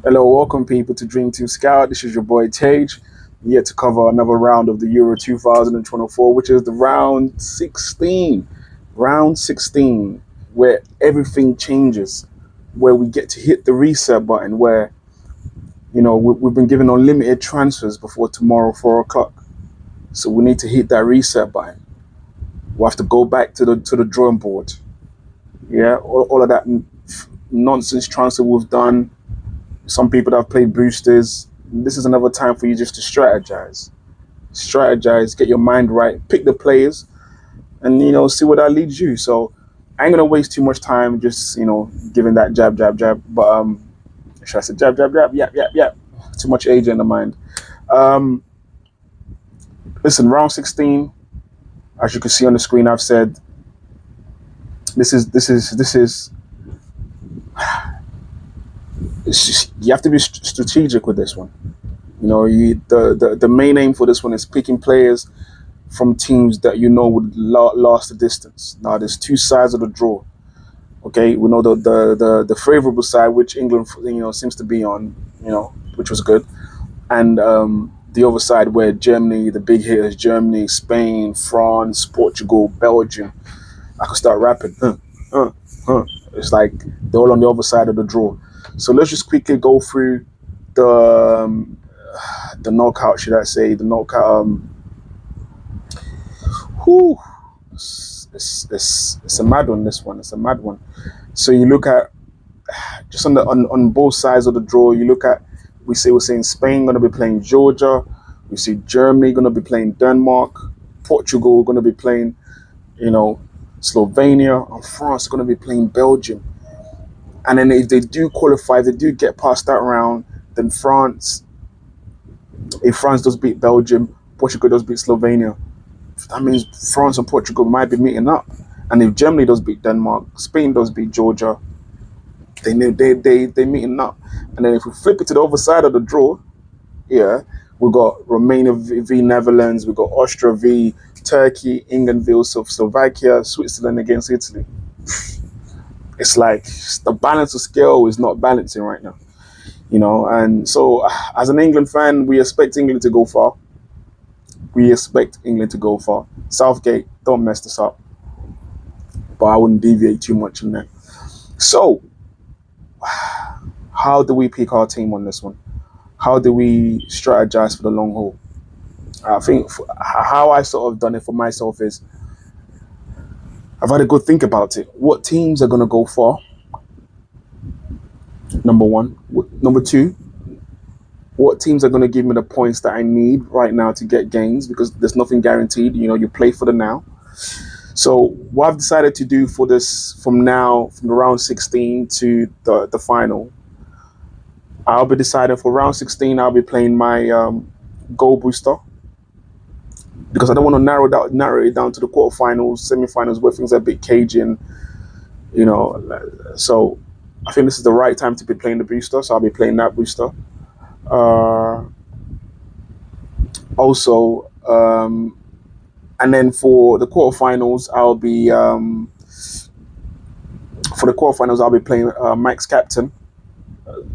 Hello, welcome people to Dreamteam Scout. This is your boy Tage. We're here to cover another round of the Euro 2024, which is the round 16. Round 16, where everything changes, where we get to hit the reset button, where, we've been given unlimited transfers before tomorrow, 4 o'clock. So we need to hit that reset button. We'll have to go back to the drawing board. Yeah, all of that nonsense transfer we've done. Some people that have played boosters. This is another time for you just to strategize. Strategize, get your mind right, pick the players, and see where that leads you. So I ain't gonna waste too much time just giving that jab. But should I say jab? Yap. Too much age in the mind. Listen, round 16, as you can see on the screen, I've said this is you have to be strategic with this one. The main aim for this one is picking players from teams that would last the distance. Now, there's two sides of the draw. Okay, we know the favorable side, which England seems to be on, which was good, and the other side where Germany, the big hitters, Germany, Spain, France, Portugal, Belgium. I could start rapping. It's like they're all on the other side of the draw. So let's just quickly go through the knockout, should I say, the knockout. It's a mad one, this one. It's a mad one. So you look at, just on both sides of the draw, you look at, we're saying Spain going to be playing Georgia. We see Germany going to be playing Denmark. Portugal going to be playing, Slovenia, and France are going to be playing Belgium. And then if they do qualify, they do get past that round, then if France does beat Belgium, Portugal does beat Slovenia, that means France and Portugal might be meeting up. And if Germany does beat Denmark, Spain does beat Georgia, they meeting up. And then if we flip it to the other side of the draw, we've got Romania v Netherlands, we've got Austria v Turkey, England v Slovakia, Switzerland against Italy. It's like the balance of scale is not balancing right now, and so as an England fan, we expect England to go far. Southgate, don't mess this up, but I wouldn't deviate too much in that. So how do we pick our team on this one? How do we strategize for the long haul? I think how I sort of done it for myself is I've had a good think about it. What teams are going to go far? Number one. Number two, what teams are going to give me the points that I need right now to get gains? Because there's nothing guaranteed. You play for the now. So what I've decided to do for this from the round 16 to the final, I'll be deciding for round 16, I'll be playing my goal booster, because I don't want to narrow it down to the quarterfinals, semifinals, where things are a bit cagey, so I think this is the right time to be playing the booster, so I'll be playing that booster. And then for the quarterfinals, I'll be playing Mike's captain,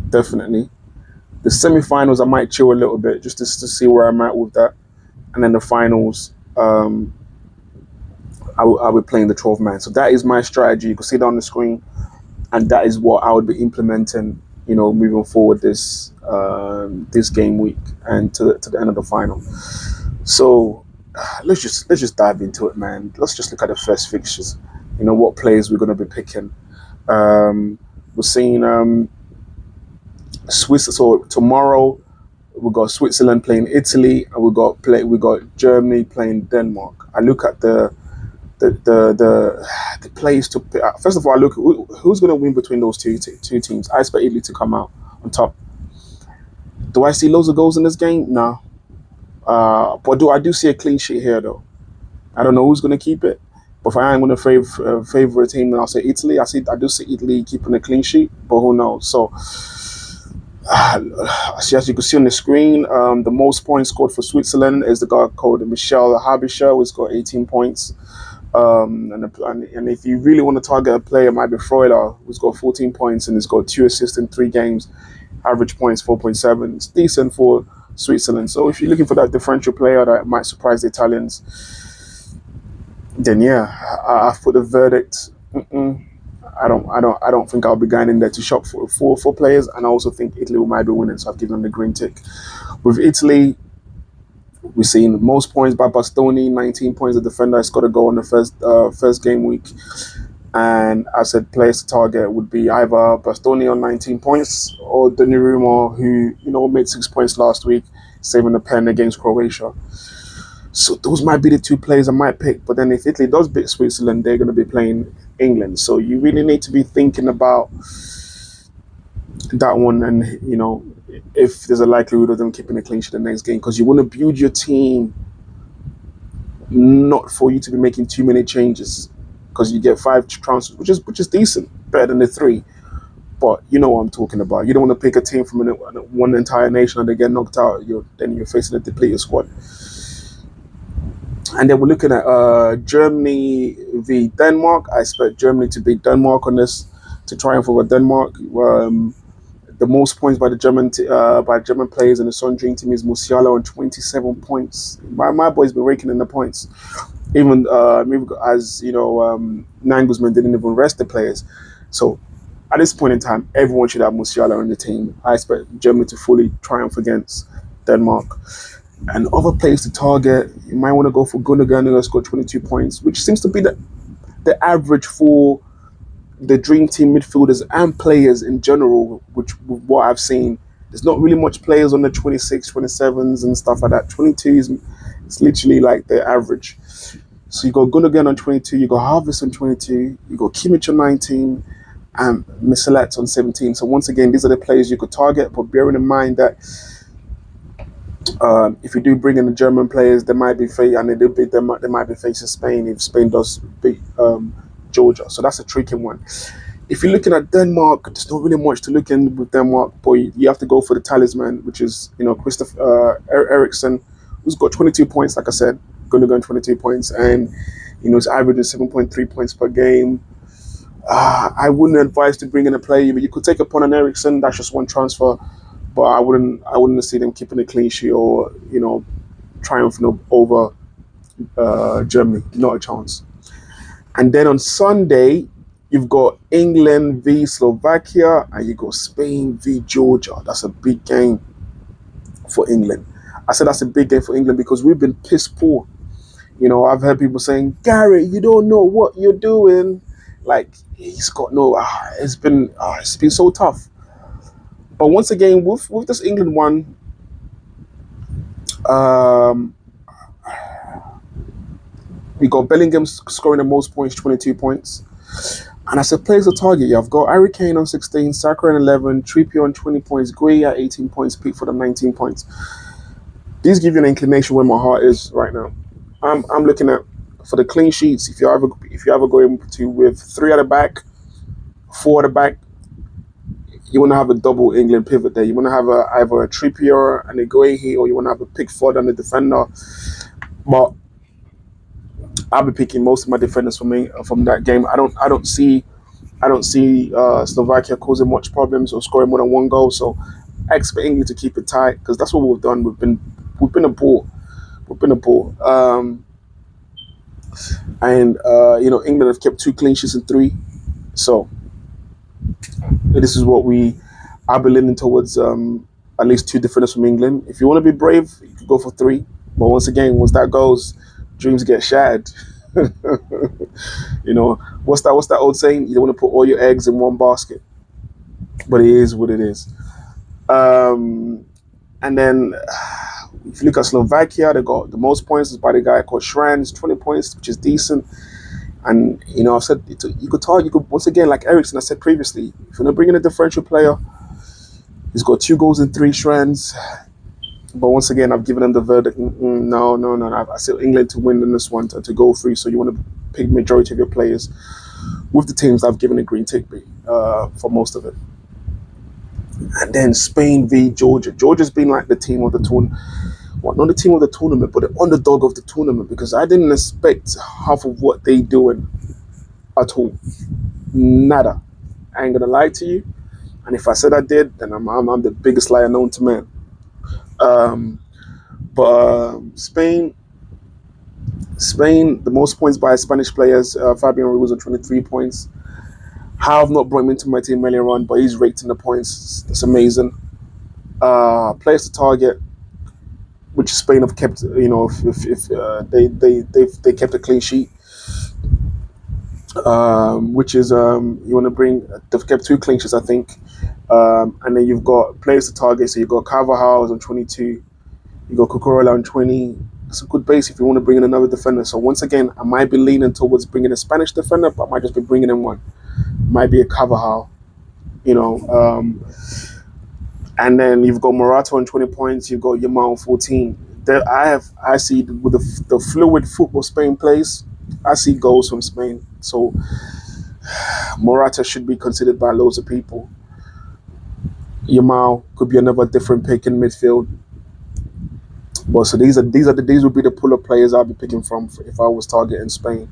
definitely. The semifinals, I might chill a little bit just to see where I'm at with that. And then the finals, I'll be playing the 12 man. So that is my strategy. You can see that on the screen, and that is what I would be implementing, moving forward this game week and to the end of the final. So let's just dive into it, man. Let's just look at the first fixtures. What players we're going to be picking. We're seeing Swiss. So tomorrow, we got Switzerland playing Italy, and we got Germany playing Denmark. I look at the players to pick. First of all, I look at who's going to win between those two teams. I expect Italy to come out on top. Do I see loads of goals in this game? No. But I do see a clean sheet here, though. I don't know who's going to keep it, but if I am going to favor a team, then I'll say Italy. I do see Italy keeping a clean sheet, but who knows? So. As you can see on the screen, the most points scored for Switzerland is the guy called Michel Habischer, who's got 18 points. And if you really want to target a player, it might be Freuler, who's got 14 points and has got 2 assists in 3 games. Average points 4.7. It's decent for Switzerland. So if you're looking for that differential player that might surprise the Italians, then yeah, I've put a verdict. I don't think I'll be going in there to shop for players, and I also think Italy might be winning, so I've given them the green tick. With Italy, we're seeing most points by Bastoni, 19 points. The defender has got to go on the first game week. And I said players to target would be either Bastoni on 19 points or Donnarumma, who, made 6 points last week, saving a pen against Croatia. So those might be the two players I might pick. But then if Italy does beat Switzerland, they're going to be playing England. So you really need to be thinking about that one, and, if there's a likelihood of them keeping a clean sheet the next game, because you want to build your team not for you to be making too many changes, because you get 5 transfers, which is decent, better than the 3. But you know what I'm talking about. You don't want to pick a team from one entire nation and they get knocked out. Then you're facing a depleted squad. And then we're looking at Germany v Denmark. I expect Germany to beat Denmark on this, to triumph over Denmark. The most points by the German players in the Sun Dream Team is Musiala on 27 points. My boy's been raking in the points. Even as Nagelsmann didn't even rest the players. So at this point in time, everyone should have Musiala on the team. I expect Germany to fully triumph against Denmark. And other players to target, you might want to go for Gundogan, who has scored 22 points, which seems to be the average for the Dream Team midfielders and players in general, with what I've seen. There's not really much players on the 26, 27s and stuff like that. 22 is literally like the average. So you got Gundogan on 22, you got Harvest on 22, you got Kimmich on 19, and Misselet on 17. So once again, these are the players you could target, but bearing in mind that if you do bring in the German players, they might be they might be facing Spain if Spain does beat Georgia. So that's a tricky one. If you're looking at Denmark, there's not really much to look in with Denmark, but you have to go for the talisman, which is Christopher Eriksen, who's got 22 points, like I said, going to go 22 points, and his average is 7.3 points per game. I wouldn't advise to bring in a player, but you could take upon an Eriksen. That's just one transfer, but I wouldn't see them keeping a clean sheet or triumphing over Germany. Not a chance. And then on Sunday, you've got England v Slovakia, and you got Spain v Georgia. That's a big game for England. I said that's a big game for England because we've been piss poor. I've heard people saying, Gary, you don't know what you're doing. Like, he's got it's been so tough. But once again, with this England one, we got Bellingham scoring the most points, 22 points. And as a players to target, I've got Harry Kane on 16, Saka on 11, Trippier on 20 points, Gueye at 18 points, Pickford on 19 points. These give you an inclination where my heart is right now. I'm looking at, for the clean sheets, if you ever go into with 3 at the back, 4 at the back, you want to have a double England pivot there. You want to have either a Trippier and a Gueye, or you want to have a Pickford and a defender. But I'll be picking most of my defenders from that game. I don't see Slovakia causing much problems or scoring more than 1 goal. So I expect England to keep it tight, because that's what we've done. We've been a ball. England have kept 2 clean sheets in 3. So this is what I'll be leaning towards. At least 2 defenders from England. If you want to be brave, you could go for 3. But once that goes, dreams get shattered. What's that old saying? You don't want to put all your eggs in one basket. But it is what it is. And then if you look at Slovakia, they got the most points by the guy called Schranz, 20 points, which is decent. And I've said you could once again, like Eriksen I said previously, if you're not bringing a differential player, he's got 2 goals in 3 Schranz. But once again, I've given them the verdict. No. I said England to win in this one, to go through. So you want to pick majority of your players. With the teams, I've given a green tick for most of it. And then Spain v Georgia. Georgia's been like the team of the tournament. Well, not the team of the tournament, but the underdog of the tournament, because I didn't expect half of what they doing at all. Nada. I ain't gonna lie to you. And if I said I did, then I'm the biggest liar known to man. Um, but Spain, the most points by Spanish players. Fabian Ruiz on 23 points. Have not brought him into my team earlier on, but he's raked in the points. That's amazing. Players to target, which Spain have kept. If they kept a clean sheet, which is you want to bring. They've kept 2 clean sheets, I think. And then you've got players to target. So you've got Carvajal on 22. You got Cucurella on 20. It's a good base if you want to bring in another defender. So once again, I might be leaning towards bringing a Spanish defender, but I might just be bringing in one. Might be a Carvajal, and then you've got Morata on 20 points. You've got Yamal on 14. I see with the fluid football Spain plays, I see goals from Spain. So Morata should be considered by loads of people. Yamal could be another different pick in midfield. But so these would be the pull-up players I'll be picking from if I was targeting Spain.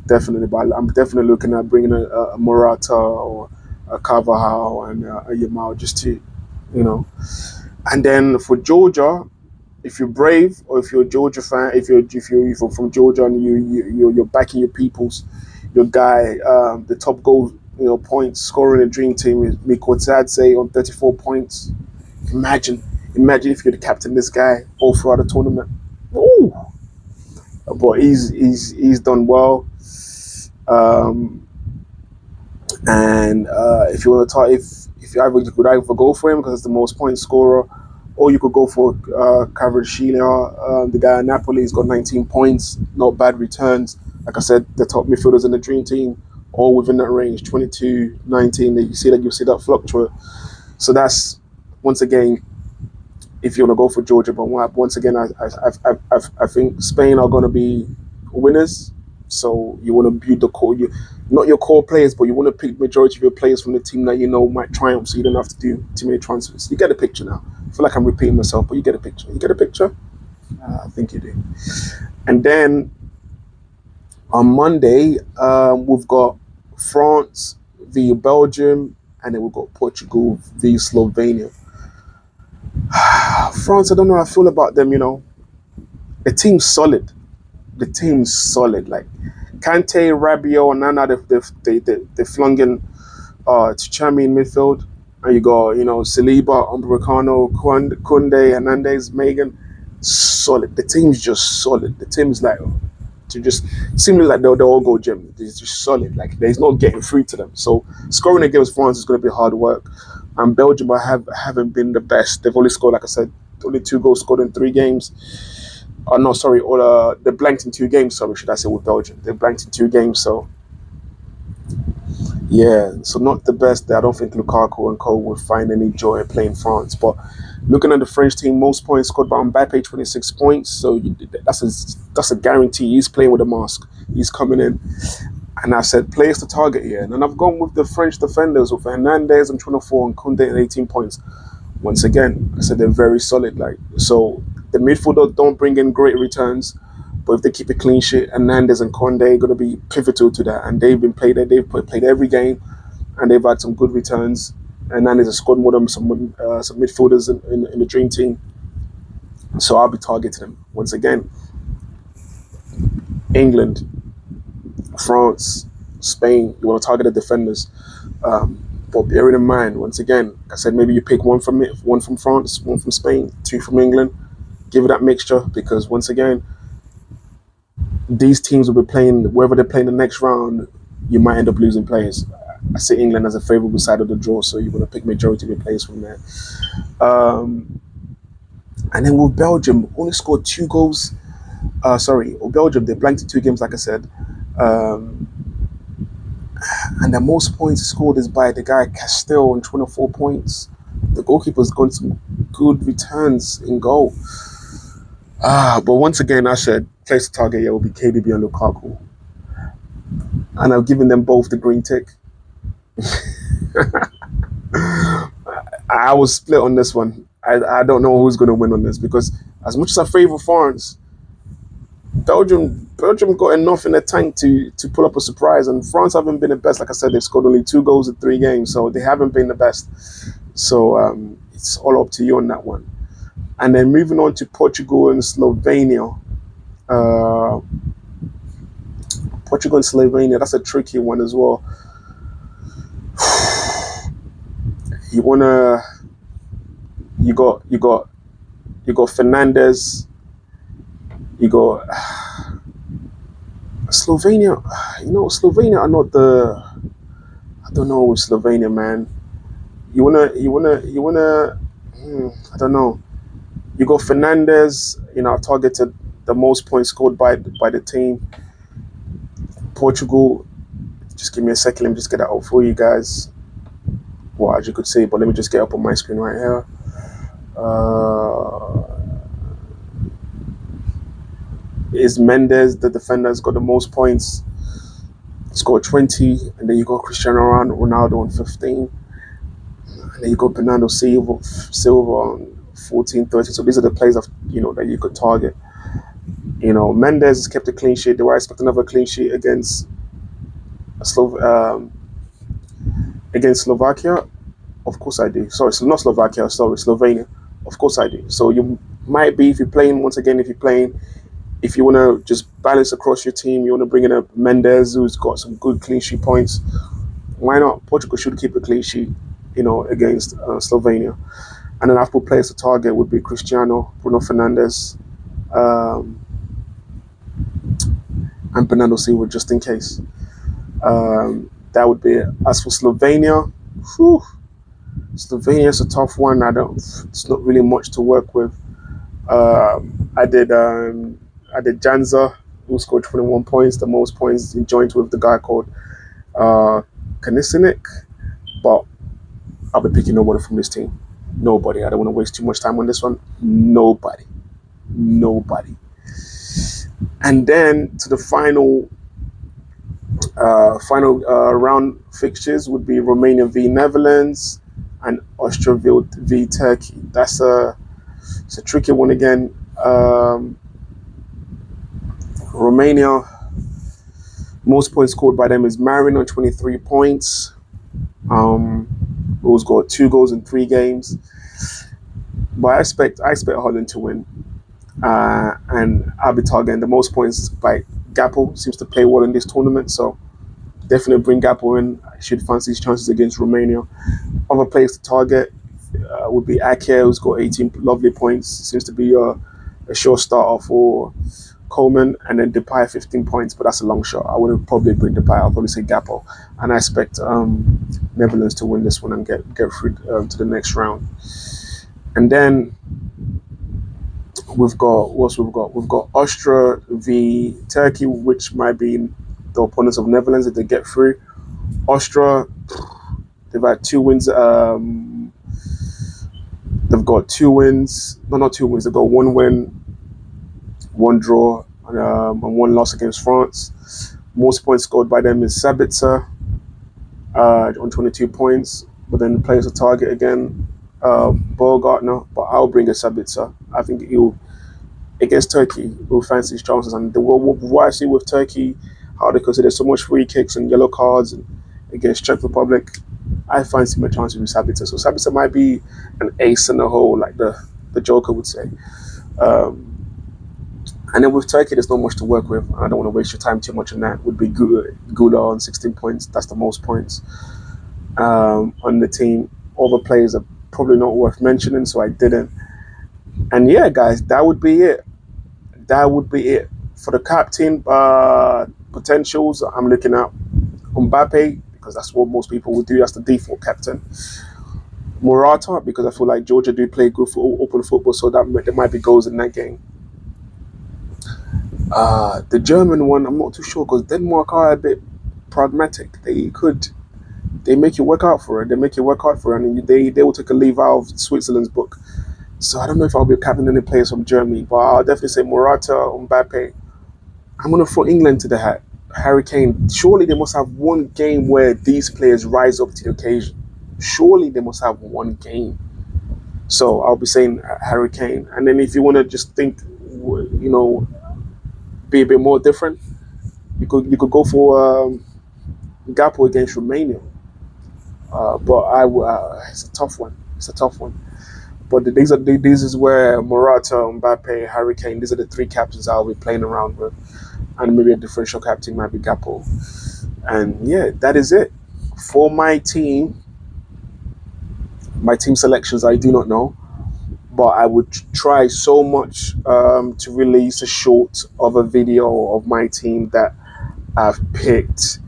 Definitely, but I'm definitely looking at bringing a Morata or a Carvajal and a Yamal just to, And then for Georgia, if you're brave or if you're a Georgia fan, if you're from Georgia and you're backing your peoples, your guy, the top goal points scorer in the dream team is Mikotadze on 34 points. Imagine if you're the captain, this guy all throughout the tournament. Ooh. But he's done well. And if you want to talk, if you could either go for him because it's the most point scorer, or you could go for Kvaratskhelia, the guy at Napoli. He's got 19 points, not bad returns. Like I said, the top midfielders in the dream team, all within that range, 22, 19. You see that fluctuate. So that's once again, if you want to go for Georgia, but once again, I think Spain are going to be winners. So you want to build the core, not your core players, but you want to pick majority of your players from the team that might triumph, so you don't have to do too many transfers. You get a picture now. I feel like I'm repeating myself, but you get a picture. You get a picture? I think you do. And then on Monday, we've got France via Belgium, and then we've got Portugal via Slovenia. France, I don't know how I feel about them, The team's solid. Like Kante, Rabiot, and Nana, they flung in Chami in midfield. And you got, Saliba, Upamecano, Kunde, Hernandez, Megan. Solid. The team's just solid. The team's like, seemingly like they'll all go gym. It's just solid. Like there's no getting through to them. So scoring against France is going to be hard work. And Belgium haven't been the best. They've only scored, like I said, only 2 goals scored in 3 games. They blanked in 2 games. Sorry, should I say with Belgium? They blanked in 2 games. So yeah, so not the best. I don't think Lukaku and Cole would find any joy playing France. But looking at the French team, most points scored by Mbappe, 26 points. So that's a guarantee. He's playing with a mask. He's coming in. And I said players to target here. And I've gone with the French defenders with Hernandez on 24 and Kunde at 18 points. Once again, I said they're very solid. So the midfielder don't bring in great returns, but if they keep a clean sheet, Hernandez and Kunde are going to be pivotal to that. And they've played every game, and they've had some good returns. Hernandez has scored more than some midfielders in the dream team. So I'll be targeting them once again. England, France, Spain, you want to target the defenders. But bearing in mind, once again, I said maybe you pick one from France, one from Spain, 2 from England. Give it that mixture because once again, these teams will be playing, wherever they're playing the next round, you might end up losing players. I see England as a favourable side of the draw, so you want to pick majority of your players from there. And then with Belgium, only scored 2 goals. Belgium, they blanked in 2 games, like I said. And the most points scored is by the guy Castile on 24 points. The goalkeeper's got some good returns in goal. But once again, I said place to target here will be KDB and Lukaku. And I've given them both the green tick. I was split on this one. I don't know who's going to win on this because as much as I favour France, Belgium got enough in the tank to pull up a surprise, and France haven't been the best. Like I said, they've scored only 2 goals in 3 games, so they haven't been the best. So it's all up to you on that one. And then moving on to Portugal and Slovenia. Uh, Portugal and Slovenia, that's a tricky one as well. You got Fernandez. You got Slovenia. Slovenia are not the. I don't know with Slovenia, man. You wanna. I don't know. You got Fernandez. Targeted the most points scored by the team. Portugal. Just give me a second. Let me just get that out for you guys. Well, as you could see, but let me just get up on my screen right here. Is Mendes, the defender, has got the most points, scored 20, and then you got Cristiano Ronaldo on 15, and then you got Bernardo Silva on 14, 13. So these are the players that you could target. Mendes has kept a clean sheet. Do I expect another clean sheet against Slovakia? Of course I do. Sorry, not Slovakia. Sorry, Slovenia. Of course I do. So you might be, if you want to just balance across your team, you want to bring in a Mendes who's got some good clean sheet points. Why not? Portugal should keep a clean sheet, against Slovenia. And then after players to target would be Cristiano, Bruno Fernandes, and Bernardo Silva, just in case. That would be it. As for Slovenia, Slovenia is a tough one. It's not really much to work with. I did Janza, who scored 21 points, the most points in joint with the guy called Kanisinik. But I'll be picking nobody from this team. Nobody. I don't want to waste too much time on this one. Nobody. And then to the final round fixtures would be Romania v Netherlands and Austria v Turkey. It's a tricky one again. Romania, most points scored by them is Marin on 23 points. Who's got 2 goals in 3 games. But I expect Holland to win. And I'll be targeting the most points by Gappo. Seems to play well in this tournament, so definitely bring Gappo in. I should fancy his chances against Romania. Other players to target would be Ake, who's got 18 lovely points. Seems to be a sure starter for Coleman, and then Depay 15 points, but that's a long shot. I wouldn't probably bring Depay. I'll probably say Gappo, and I expect Netherlands to win this one and get through to the next round. And then we've got Austria v Turkey, which might be the opponents of Netherlands if they get through. Austria, they've had 2 wins. They've got 2 wins. No, not 2 wins. They've got 1 win, 1 draw, and 1 loss against France. Most points scored by them is Sabitzer on 22 points. But then the players to target again, Baumgartner. But I'll bring a Sabitzer. I think he'll, against Turkey, will fancy his chances. And what I see with Turkey, how they consider so much free kicks and yellow cards and against Czech Republic, I fancy my chances with Sabitzer. So Sabitzer might be an ace in the hole, like the Joker would say. And then with Turkey, there's not much to work with. I don't want to waste your time too much on that. Would be Gula on 16 points. That's the most points on the team. All the players are probably not worth mentioning, so I didn't. And yeah, guys, that would be it. For the captain potentials, I'm looking at Mbappe, because that's what most people would do. That's the default captain. Morata, because I feel like Georgia do play good for open football, so there might be goals in that game. The German one, I'm not too sure, because Denmark are a bit pragmatic. They make you work out for it. And they will take a leave out of Switzerland's book. So I don't know if I'll be captain any players from Germany, but I'll definitely say Morata, Mbappe. I'm going to throw England to the hat. Harry Kane. Surely they must have one game where these players rise up to the occasion. Surely they must have one game. So I'll be saying Harry Kane. And then if you want to just think, be a bit more different, you could go for Gakpo against Romania. But it's a tough one. It's a tough one. But these is where Morata, Mbappe, Harry Kane. These are the three captains I'll be playing around with, and maybe a differential captain might be Gakpo. And yeah, that is it for my team. My team selections I do not know, but I would try so much to release a short of a video of my team that I've picked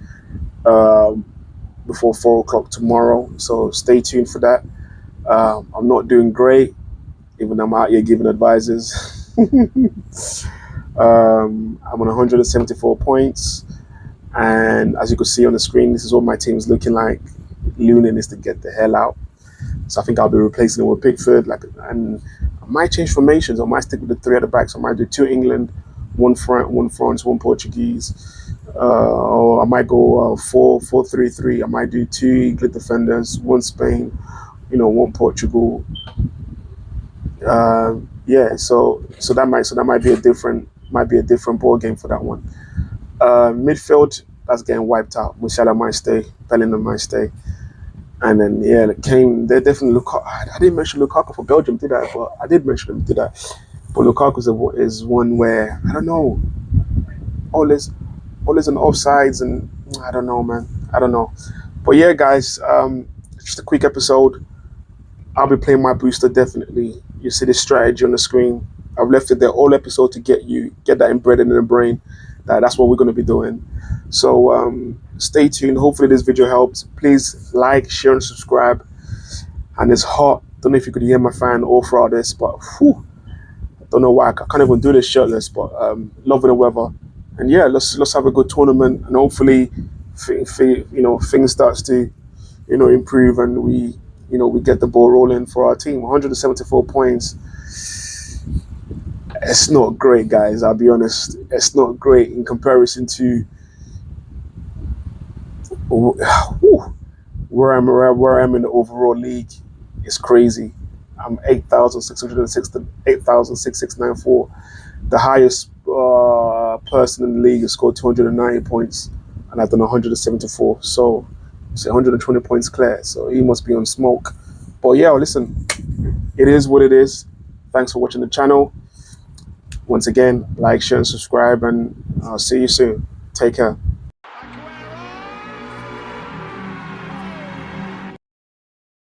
before 4 o'clock tomorrow. So stay tuned for that. I'm not doing great, even though I'm out here giving advices. I'm on 174 points, and as you can see on the screen, this is what my team's looking like. Luna needs to get the hell out, so I think I'll be replacing it with Pickford. And I might change formations. I might stick with the three at the back. So I might do 2 England, 1 France, 1 Portuguese. Or I might go 4-4-3-3. I might do 2 England defenders, 1 Spain, 1 Portugal. Yeah, so that might be a different ball game for that one. Midfield, that's getting wiped out. Musiala might stay, Bellingham might stay, and then Kane. They definitely Lukaku. I didn't mention Lukaku for Belgium, did I? But I did mention him, did I? But Lukaku is one where I don't know. All this an offsides, and I don't know, man. I don't know. But yeah, guys, just a quick episode. I'll be playing my booster, definitely. You see the strategy on the screen. I've left it there all episode to get that embedded in the brain. That's what we're going to be doing. So stay tuned. Hopefully this video helped. Please like, share, and subscribe. And it's hot. Don't know if you could hear my fan all throughout this, but whew, I don't know why I can't even do this shirtless. But loving the weather. And yeah, let's have a good tournament, and hopefully, things starts to, improve, and we get the ball rolling for our team. 174 points. It's not great, guys. I'll be honest. It's not great in comparison to where I'm in the overall league. It's crazy. I'm 8,694. The highest person in the league has scored 290 points, and I've done 174. So it's 120 points clear. So he must be on smoke. But yeah, listen, it is what it is. Thanks for watching the channel. Once again, like, share, and subscribe, and I'll see you soon. Take care.